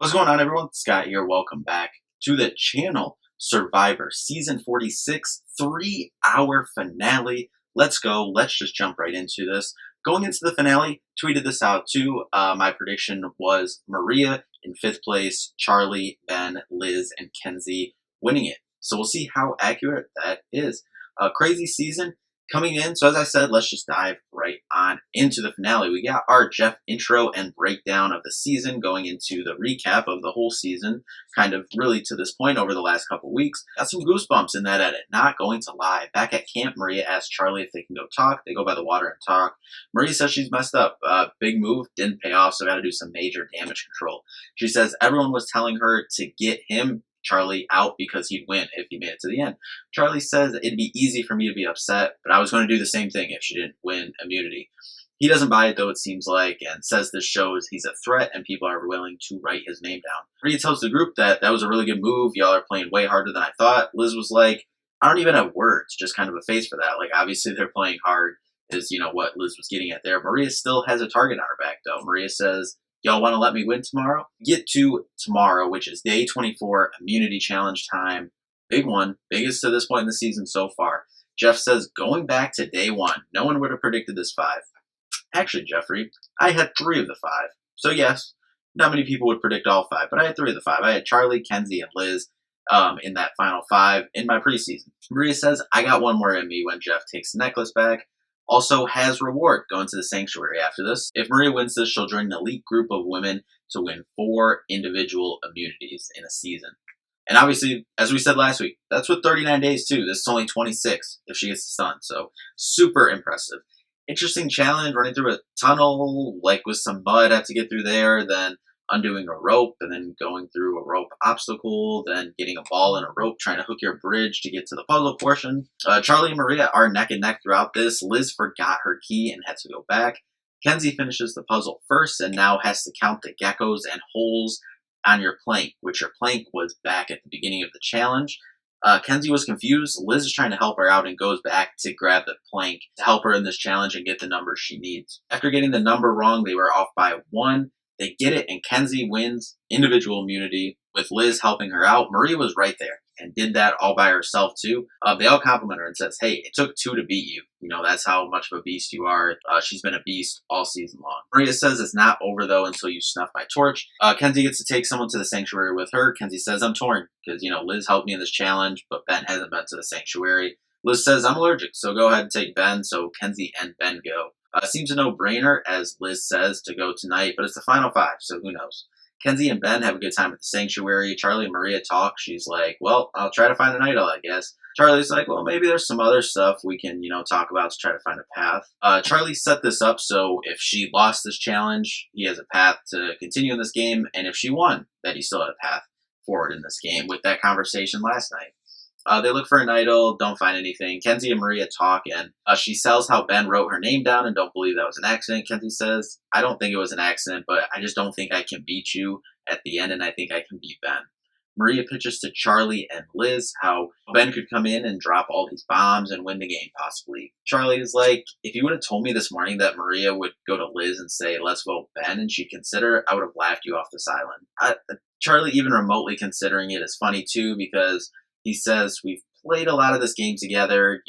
What's going on, everyone? Scott here. Welcome back to the channel. Survivor Season 46, 3-hour finale. Let's go. Let's just jump right into this. Going into the finale, tweeted this out too. My prediction was Maria in 5th place, Charlie, Ben, Liz, and Kenzie winning it. So we'll see how accurate that is. A crazy season coming in. So as I said, let's just dive right on into the finale. We got our Jeff intro and breakdown of the season, going into the recap of the whole season, kind of really to this point over the last couple weeks. Got some goosebumps in that edit, not going to lie. Back at camp, Maria asks Charlie if they can go talk. They go by the water and talk. Maria says she's messed up. Big move, didn't pay off, so got to do some major damage control. She says everyone was telling her to get him, Charlie, out because he'd win if he made it to the end. Charlie says it'd be easy for me to be upset, but I was going to do the same thing if she didn't win immunity. He doesn't buy it, though, it seems like, and says this shows he's a threat and people are willing to write his name down. Maria tells the group that was a really good move. Y'all are playing way harder than I thought. Liz was like, I don't even have words, just kind of a face for that. Like, obviously they're playing hard is, what Liz was getting at there. Maria still has a target on her back, though. Maria says, y'all want to let me win tomorrow? Get to tomorrow, which is day 24, immunity challenge time. Big one, biggest to this point in the season so far. Jeff says, going back to day 1, no one would have predicted this 5. Actually, Jeffrey, I had 3 of the 5. So yes, not many people would predict all 5, but I had 3 of the 5. I had Charlie, Kenzie, and Liz in that final 5 in my preseason. Maria says, I got one more in me when Jeff takes the necklace back. Also has reward going to the sanctuary after this. If Maria wins this, she'll join an elite group of women to win 4 individual immunities in a season. And obviously, as we said last week, that's with 39 days too. This is only 26 if she gets the stun. So super impressive. Interesting challenge, running through a tunnel, like with some mud, have to get through there, then undoing a rope, and then going through a rope obstacle, then getting a ball and a rope, trying to hook your bridge to get to the puzzle portion. Charlie and Maria are neck and neck throughout this. Liz forgot her key and had to go back. Kenzie finishes the puzzle first and now has to count the geckos and holes on your plank, which your plank was back at the beginning of the challenge. Kenzie was confused. Liz is trying to help her out and goes back to grab the plank to help her in this challenge and get the numbers she needs. After getting the number wrong, they were off by 1. They get it, and Kenzie wins individual immunity with Liz helping her out. Maria was right there and did that all by herself too. They all compliment her and says, hey, it took 2 to beat you. That's how much of a beast you are. She's been a beast all season long. Maria says it's not over, though, until you snuff my torch. Kenzie gets to take someone to the sanctuary with her. Kenzie says, I'm torn because, Liz helped me in this challenge, but Ben hasn't been to the sanctuary. Liz says, I'm allergic, so go ahead and take Ben. So Kenzie and Ben go. Seems a no-brainer, as Liz says, to go tonight, but it's the final 5, so who knows. Kenzie and Ben have a good time at the sanctuary. Charlie and Maria talk. She's like, well, I'll try to find an idol, I guess. Charlie's like, well, maybe there's some other stuff we can, talk about to try to find a path. Charlie set this up so if she lost this challenge, he has a path to continue in this game, and if she won, that he still had a path forward in this game with that conversation last night. They look for an idol, don't find anything. Kenzie and Maria talk, and she sells how Ben wrote her name down and don't believe that was an accident. Kenzie says, I don't think it was an accident, but I just don't think I can beat you at the end, and I think I can beat Ben. Maria pitches to Charlie and Liz how Ben could come in and drop all these bombs and win the game, possibly. Charlie is like, if you would have told me this morning that Maria would go to Liz and say, let's vote Ben, and she'd consider, I would have laughed you off this island. Charlie even remotely considering it is funny, too, because he says, we've played a lot of this game together,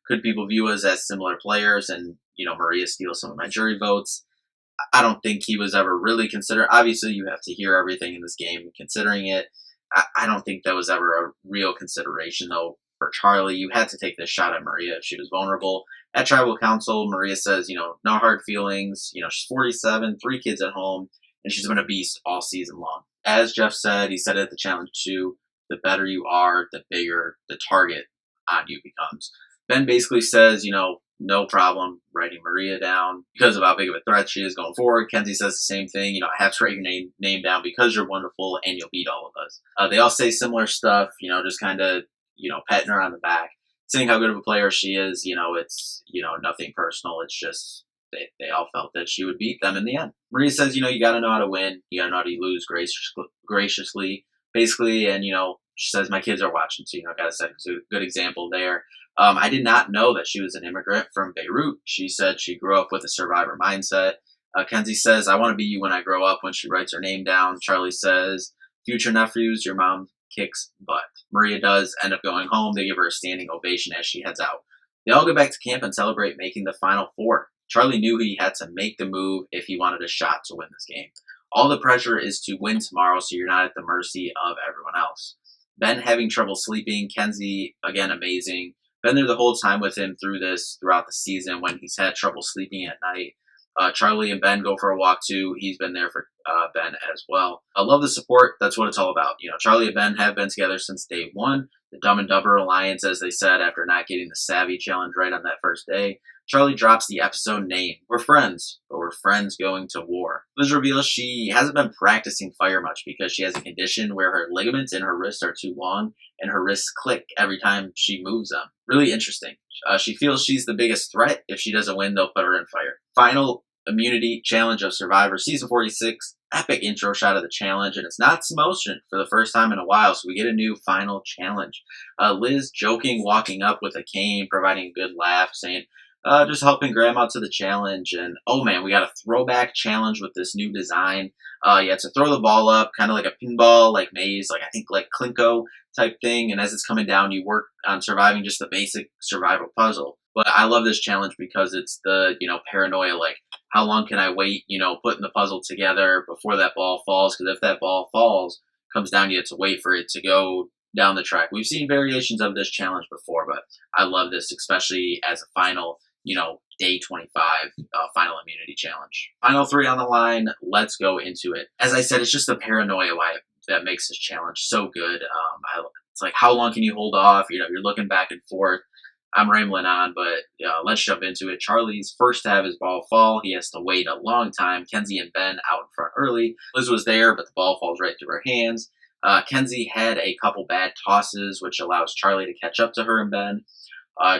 could people view us as similar players? And, Maria steals some of my jury votes. I don't think he was ever really considered. Obviously, you have to hear everything in this game considering it. I don't think that was ever a real consideration, though, for Charlie. You had to take this shot at Maria if she was vulnerable. At Tribal Council, Maria says, no hard feelings. She's 47, 3 kids at home, and she's been a beast all season long. As Jeff said, he said it at the challenge too, the better you are, the bigger the target on you becomes. Ben basically says, no problem writing Maria down because of how big of a threat she is going forward. Kenzie says the same thing. I have to write your name down because you're wonderful and you'll beat all of us. They all say similar stuff, just kind of, patting her on the back, saying how good of a player she is. It's, nothing personal. It's just they all felt that she would beat them in the end. Maria says, you got to know how to win. You got to know how to lose graciously, basically. And, she says, my kids are watching, so, got to set a good example there. I did not know that she was an immigrant from Beirut. She said she grew up with a survivor mindset. Kenzie says, I want to be you when I grow up when she writes her name down. Charlie says, future nephews, your mom kicks butt. Maria does end up going home. They give her a standing ovation as she heads out. They all go back to camp and celebrate making the Final Four. Charlie knew he had to make the move if he wanted a shot to win this game. All the pressure is to win tomorrow, so you're not at the mercy of everyone else. Ben having trouble sleeping. Kenzie, again, amazing. Been there the whole time with him throughout the season when he's had trouble sleeping at night. Charlie and Ben go for a walk too. He's been there for Ben as well. I love the support. That's what it's all about. Charlie and Ben have been together since day one. The Dumb and Dumber Alliance, as they said, after not getting the Savvy Challenge right on that first day. Charlie drops the episode name. We're friends, but we're friends going to war. Liz reveals she hasn't been practicing fire much because she has a condition where her ligaments in her wrists are too long and her wrists click every time she moves them. Really interesting. She feels she's the biggest threat. If she doesn't win, they'll put her in fire. Final immunity challenge of Survivor Season 46. Epic intro shot of the challenge, and it's not Samotion for the first time in a while, so we get a new final challenge. Liz joking, walking up with a cane, providing a good laugh, saying, just helping grandma to the challenge. And oh man, we got a throwback challenge with this new design. You have to throw the ball up, kind of like a pinball, like maze, like I think like Klinko type thing. And as it's coming down, you work on surviving just the basic survival puzzle. But I love this challenge because it's the, paranoia, like how long can I wait, putting the puzzle together before that ball falls? Because if that ball falls, comes down, you have to wait for it to go down the track. We've seen variations of this challenge before, but I love this, especially as a final, day 25 final immunity challenge. Final 3 on the line. Let's go into it. As I said, it's just the paranoia that makes this challenge so good. It's like, how long can you hold off? You're looking back and forth. I'm rambling on, but let's jump into it. Charlie's first to have his ball fall. He has to wait a long time. Kenzie and Ben out in front early. Liz was there, but the ball falls right through her hands. Kenzie had a couple bad tosses, which allows Charlie to catch up to her and Ben.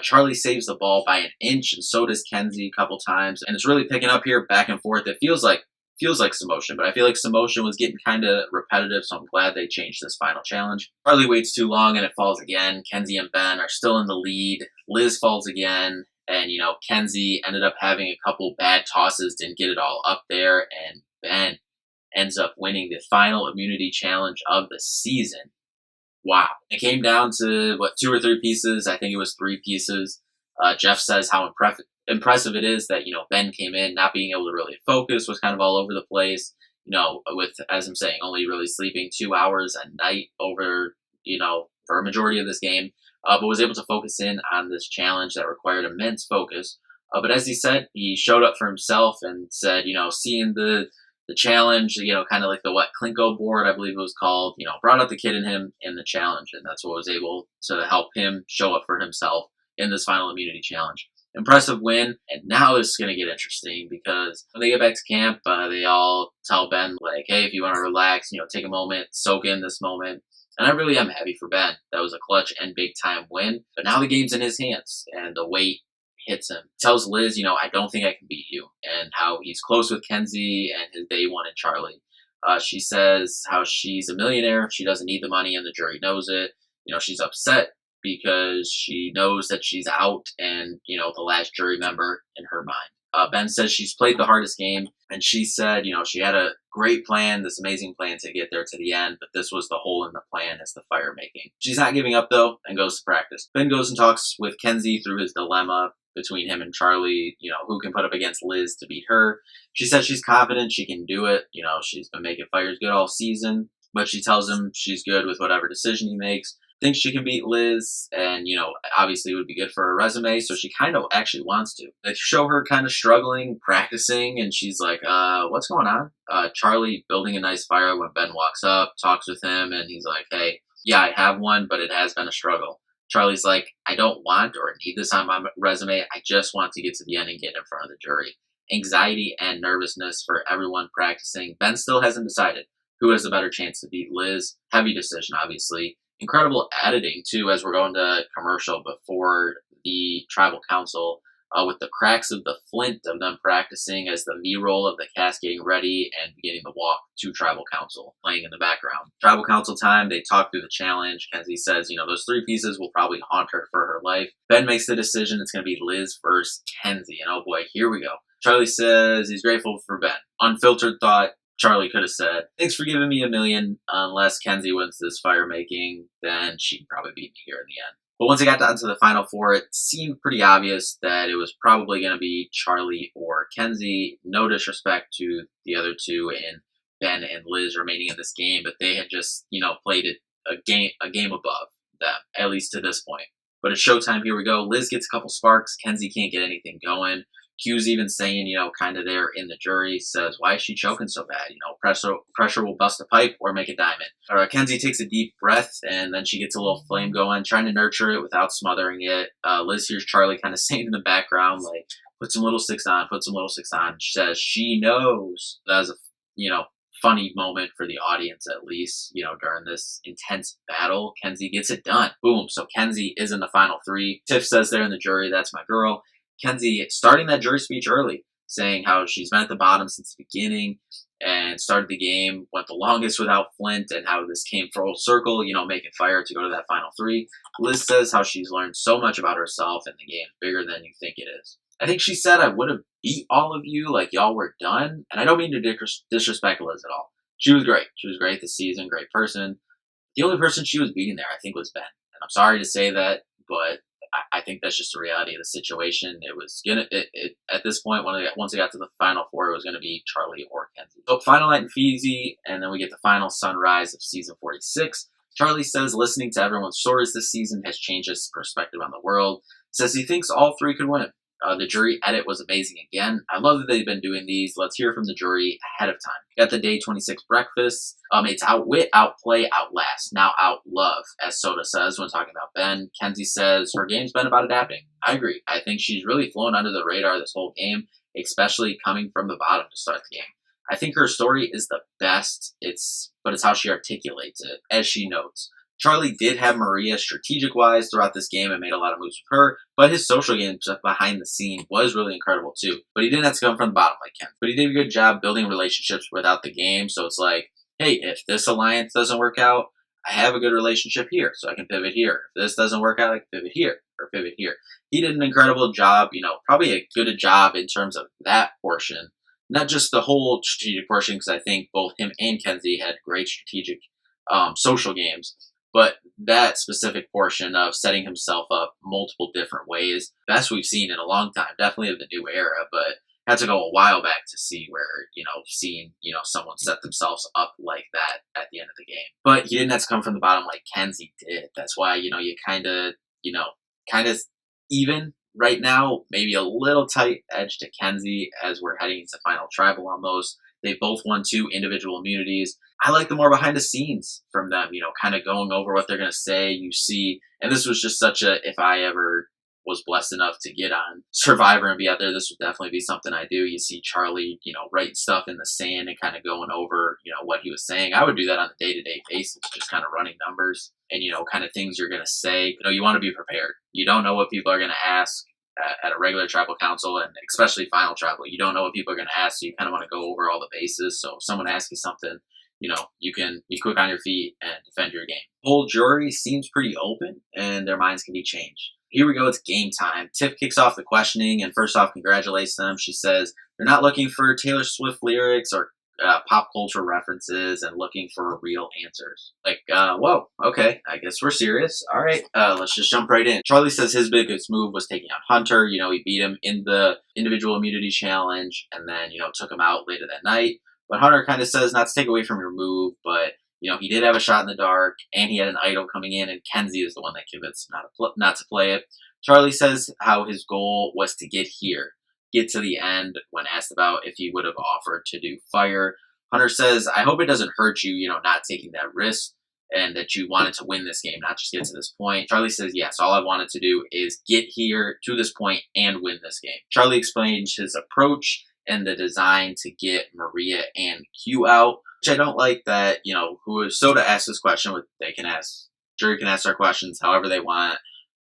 Charlie saves the ball by an inch, and so does Kenzie a couple times. And it's really picking up here, back and forth. It feels like Samotion, but I feel like Samotion was getting kind of repetitive, so I'm glad they changed this final challenge. Charlie waits too long, and it falls again. Kenzie and Ben are still in the lead. Liz falls again, and, Kenzie ended up having a couple bad tosses, didn't get it all up there, and Ben ends up winning the final immunity challenge of the season. Wow. It came down to, 2 or 3 pieces. I think it was 3 pieces. Jeff says how impressive it is that, Ben came in not being able to really focus, was kind of all over the place, with, as I'm saying, only really sleeping 2 hours a night over, for a majority of this game, but was able to focus in on this challenge that required immense focus. But as he said, he showed up for himself and said, seeing the challenge, kind of like the Klinko board, I believe it was called, brought out the kid in him in the challenge. And that's what was able to help him show up for himself in this final immunity challenge. Impressive win. And now it's going to get interesting because when they get back to camp, they all tell Ben, like, hey, if you want to relax, take a moment, soak in this moment. And I really am happy for Ben. That was a clutch and big time win. But now the game's in his hands and the weight hits him. Tells Liz, I don't think I can beat you, and how he's close with Kenzie and his day one and Charlie. She says how she's a millionaire. She doesn't need the money, and the jury knows it. She's upset because she knows that she's out and, the last jury member in her mind. Ben says she's played the hardest game, and she said, she had a great plan, this amazing plan to get there to the end, but this was the hole in the plan, is the fire making. She's not giving up, though, and goes to practice. Ben goes and talks with Kenzie through his dilemma between him and Charlie, who can put up against Liz to beat her. She says she's confident she can do it. She's been making fires good all season, but she tells him she's good with whatever decision he makes. Thinks she can beat Liz, and, obviously it would be good for her resume, so she kind of actually wants to. They show her kind of struggling, practicing, and she's like, what's going on? Charlie building a nice fire when Ben walks up, talks with him, and he's like, hey, yeah, I have one, but it has been a struggle. Charlie's like, I don't want or need this on my resume. I just want to get to the end and get in front of the jury. Anxiety and nervousness for everyone practicing. Ben still hasn't decided who has a better chance to beat Liz. Heavy decision, obviously. Incredible editing, too, as we're going to commercial before the tribal council, with the cracks of the flint of them practicing as the B-roll of the cast getting ready and beginning the walk to tribal council playing in the background. Tribal council time, they talk through the challenge. Kenzie says, those 3 pieces will probably haunt her for her life. Ben makes the decision it's going to be Liz versus Kenzie, and oh boy, here we go. Charlie says he's grateful for Ben. Unfiltered thought, Charlie could have said, thanks for giving me $1 million. Unless Kenzie wins this fire making, then she'd probably beat me here in the end. But once it got down to the final four, it seemed pretty obvious that it was probably going to be Charlie or Kenzie. No disrespect to the other two and Ben and Liz remaining in this game, but they had just, played it a game above them, at least to this point. But it's showtime. Here we go. Liz gets a couple sparks. Kenzie can't get anything going. Q's even saying, kind of there in the jury, says, why is she choking so bad? Pressure will bust a pipe or make a diamond. Kenzie takes a deep breath, and then she gets a little flame going, trying to nurture it without smothering it. Liz hears Charlie kind of saying in the background, like, put some little sticks on, put some little sticks on. She says she knows. That was a, funny moment for the audience, at least, during this intense battle. Kenzie gets it done. Boom. So Kenzie is in the final three. Tiff says there in the jury, that's my girl. Kenzie starting that jury speech early, saying how she's been at the bottom since the beginning and started the game, went the longest without Flint, and how this came full circle, making fire to go to that final three. Liz says how she's learned so much about herself and the game's bigger than you think it is. I think she said I would have beat all of you, like y'all were done. And I don't mean to disrespect Liz at all. She was great. She was great this season, great person. The only person she was beating there, I think, was Ben. And I'm sorry to say that, but I think that's just the reality of the situation. It was at this point, once it got to the final four, it was gonna be Charlie or Kenzie. So final night in Fiji, and then we get the final sunrise of season 46. Charlie says listening to everyone's stories this season has changed his perspective on the world. Says he thinks all three could win. The jury edit was amazing again. I love that they've been doing these. Let's hear from the jury ahead of time. Got the day 26 breakfast. It's outwit, outplay, outlast. Now outlove, as Soda says when talking about Ben. Kenzie says her game's been about adapting. I agree. I think she's really flown under the radar this whole game, especially coming from the bottom to start the game. I think her story is the best. But it's how she articulates it, as she notes. Charlie did have Maria strategic-wise throughout this game and made a lot of moves with her, but his social game behind the scene was really incredible too. But he didn't have to come from the bottom like Ken. But he did a good job building relationships without the game, so it's like, hey, if this alliance doesn't work out, I have a good relationship here, so I can pivot here. If this doesn't work out, I can pivot here or pivot here. He did an incredible job, probably a good job in terms of that portion. Not just the whole strategic portion, because I think both him and Kenzie had great strategic social games. But that specific portion of setting himself up multiple different ways, best we've seen in a long time, definitely of the new era, but had to go a while back to see where, seeing, someone set themselves up like that at the end of the game. But he didn't have to come from the bottom like Kenzie did. That's why, you kind of even right now, maybe a little tight edge to Kenzie as we're heading into final tribal almost. They both won 2 individual immunities. I like the more behind the scenes from them, kind of going over what they're going to say. You see, and this was just such a, if I ever was blessed enough to get on Survivor and be out there, this would definitely be something I do. You see Charlie, writing stuff in the sand and kind of going over, what he was saying. I would do that on a day-to-day basis, just kind of running numbers and, kind of things you're going to say. You want to be prepared. You don't know what people are going to ask at a regular tribal council, and especially final tribal. You don't know what people are going to ask, so you kind of want to go over all the bases. So if someone asks you something, you can be quick on your feet and defend your game. The whole jury seems pretty open, and their minds can be changed. Here we go, it's game time. Tiff kicks off the questioning, and first off, congratulates them. She says they're not looking for Taylor Swift lyrics or pop culture references and looking for real answers. Like, whoa, okay, I guess we're serious. All right, let's just jump right in. Charlie says his biggest move was taking out Hunter. He beat him in the individual immunity challenge and then, took him out later that night. But Hunter kind of says not to take away from your move, but, he did have a shot in the dark and he had an idol coming in, and Kenzie is the one that convinced him not to play it. Charlie says how his goal was to get to the end when asked about if he would have offered to do fire. Hunter says, I hope it doesn't hurt you, not taking that risk, and that you wanted to win this game, not just get to this point. Charlie says, yes, all I wanted to do is get here to this point and win this game. Charlie explains his approach and the design to get Maria and Q out, which I don't like that, who Soda asked this question, jury can ask their questions however they want,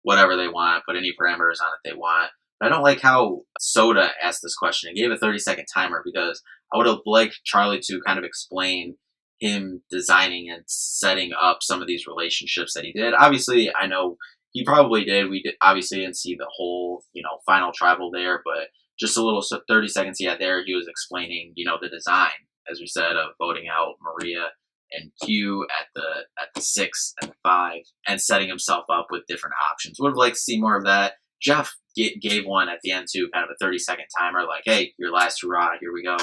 whatever they want, put any parameters on it they want. But I don't like how Soda asked this question and gave a 30-second timer, because I would have liked Charlie to kind of explain him designing and setting up some of these relationships that he did. Obviously, I know he probably did. We obviously didn't see the whole, final tribal there, but just a little 30 seconds he had there, he was explaining, the design, as we said, of voting out Maria and Q at the 6 and the 5, and setting himself up with different options. Would have liked to see more of that. Jeff gave one at the end too, kind of a 30-second timer, like, hey, your last hurrah, here we go.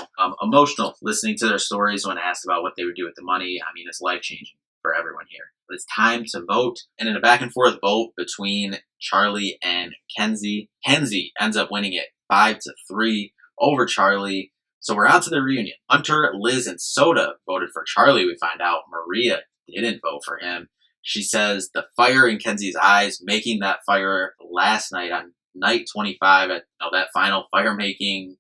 Emotional, listening to their stories when asked about what they would do with the money. I mean, it's life-changing for everyone here. But it's time to vote. And in a back-and-forth vote between Charlie and Kenzie, Kenzie ends up winning it 5-3 over Charlie. So we're on to the reunion. Hunter, Liz, and Soda voted for Charlie. We find out Maria didn't vote for him. She says the fire in Kenzie's eyes, making that fire last night on night 25 at that final fire making,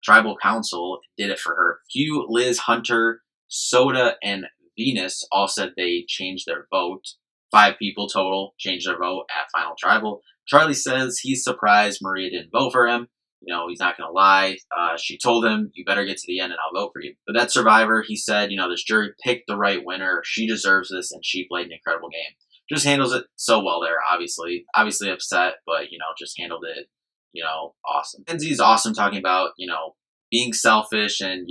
tribal council did it for her. Hugh, Liz, Hunter, Soda, and Venus all said they changed their vote. 5 people total changed their vote at final tribal. Charlie says he's surprised Maria didn't vote for him. He's not going to lie. She told him, you better get to the end and I'll vote for you. But that Survivor, he said, this jury picked the right winner. She deserves this, and she played an incredible game. Just handles it so well there, obviously. Obviously upset, but, just handled it, awesome. Kenzie's awesome, talking about, being selfish and,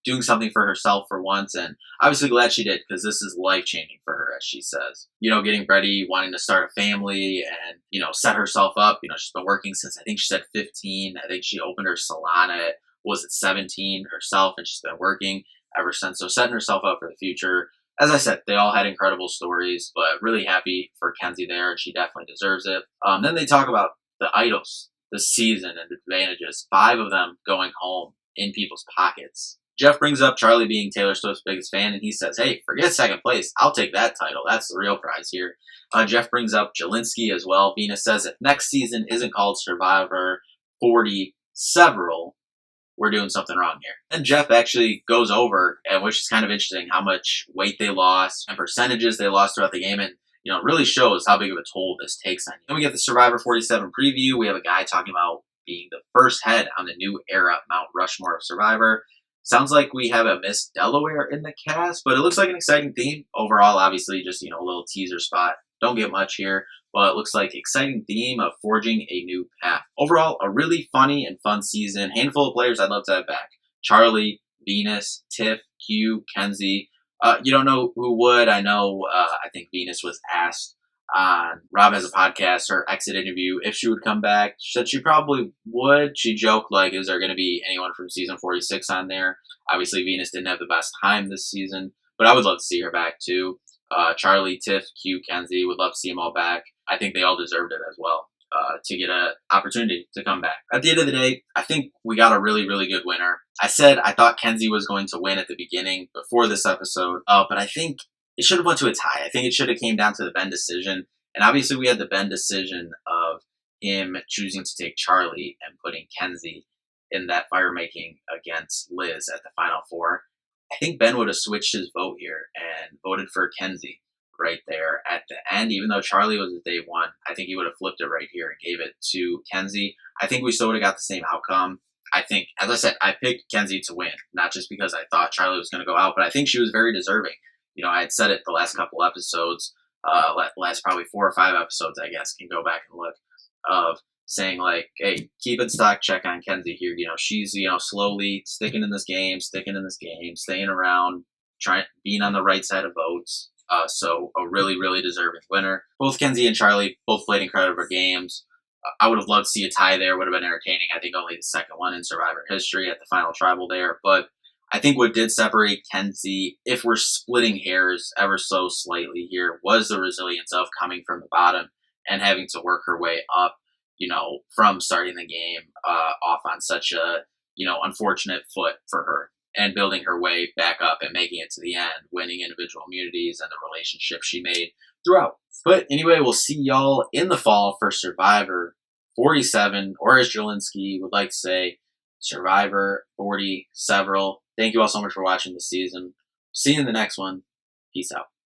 doing something for herself for once. And obviously glad she did, because this is life-changing for her, as she says. Getting ready, wanting to start a family and, set herself up. She's been working since, I think she said 15. I think she opened her salon at, was it 17 herself, and she's been working ever since. So setting herself up for the future. As I said, they all had incredible stories, but really happy for Kenzie there, and she definitely deserves it. Then they talk about the idols, the season, and the advantages. 5 of them going home in people's pockets. Jeff brings up Charlie being Taylor Swift's biggest fan, and he says, hey, forget second place. I'll take that title. That's the real prize here. Jeff brings up Jelinski as well. Venus says, if next season isn't called Survivor 40 Several, we're doing something wrong here. And Jeff actually goes over, and which is kind of interesting, how much weight they lost and percentages they lost throughout the game, and it really shows how big of a toll this takes on you. Then we get the Survivor 47 preview. We have a guy talking about being the first head on the new era Mount Rushmore of Survivor. Sounds like we have a Miss Delaware in the cast, but it looks like an exciting theme. Overall, obviously, just, a little teaser spot. Don't get much here, but it looks like exciting theme of forging a new path. Overall, a really funny and fun season. Handful of players I'd love to have back. Charlie, Venus, Tiff, Hugh, Kenzie. You don't know who would. I know, I think Venus was asked on Rob Has a Podcast, her exit interview, if she would come back. She said she probably would. She joked, like, is there going to be anyone from season 46 on there? Obviously, Venus didn't have the best time this season, but I would love to see her back too. Charlie, Tiff, Q, Kenzie, would love to see them all back. I think they all deserved it as well, to get an opportunity to come back. At the end of the day, I think we got a really, really good winner. I said I thought Kenzie was going to win at the beginning before this episode, but I think it should have went to a tie. I think it should have came down to the Ben decision. And obviously we had the Ben decision of him choosing to take Charlie and putting Kenzie in that fire making against Liz at the final 4. I think Ben would have switched his vote here and voted for Kenzie right there at the end. Even though Charlie was at day 1, I think he would have flipped it right here and gave it to Kenzie. I think we still would have got the same outcome. I think, as I said, I picked Kenzie to win, not just because I thought Charlie was going to go out, but I think she was very deserving. I had said it the last couple episodes, last probably 4 or 5 episodes, I guess, can go back and look, of saying, like, hey, keep a stock check on Kenzie here. She's, slowly sticking in this game, staying around, being on the right side of votes. So a really, really deserving winner. Both Kenzie and Charlie both played incredible games. I would have loved to see a tie there. Would have been entertaining. I think only the second one in Survivor history at the final tribal there. But I think what did separate Kenzie, if we're splitting hairs ever so slightly here, was the resilience of coming from the bottom and having to work her way up, from starting the game off on such a, unfortunate foot for her, and building her way back up and making it to the end, winning individual immunities and the relationship she made throughout. But anyway, we'll see y'all in the fall for Survivor 47, or as Jelinski would like to say, Survivor 40 Several. Thank you all so much for watching this season. See you in the next one. Peace out.